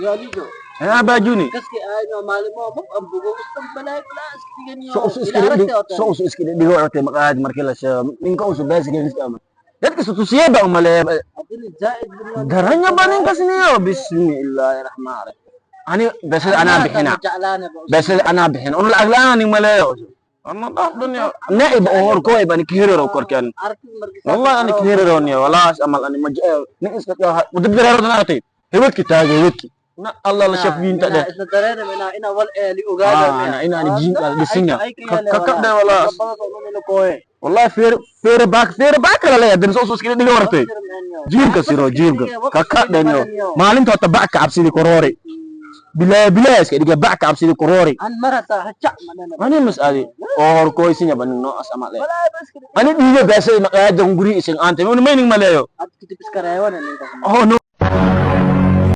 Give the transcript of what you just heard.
يا ليجو أنا باجوني كسكي أنا مالي ما بق أبغى بس بلاي بلا أسكي جنيا سوس إلى عرفت إسكندر يا تاني سوس إسكندر دي وقت مقعد مركلة من كوس بس كده نستعمل ده كيس تسيبه وملا أدري زائد بالله درanya banin ترى kasini yo bismillahirrahmanirrahim ani bes أنا ana ما كان bixina جعلانة bes بأسمه ana bixin on lacag la'aan ni malayo ama dah dunya naib or ko ibani kihiro korkan عرفت مرقسات wallahi ani العرب kihiro ni wala amal ani maj ni iska mudabir na ati hewki taage hewki na allah la shaf bin ta de إذا درينا منا إنا والإلي أقادر ana ميا ina ni jin ka disinya أيك يعني kakak de ولا wala ربنا صلوا منه كوي wallahi fer baak la ya den so so skile diga wartay jiilka siro jiilka kakak de no maalinta tabak ka absidi korori bila iska diga back absidi korori عن مرة هجع مدنا ani mas'ali or ko isinya banin no asama le ولا بس كده ani diga basa maqaada nguri isin ante mo mayning malayo أتكتب سكرايوانا اللي oh no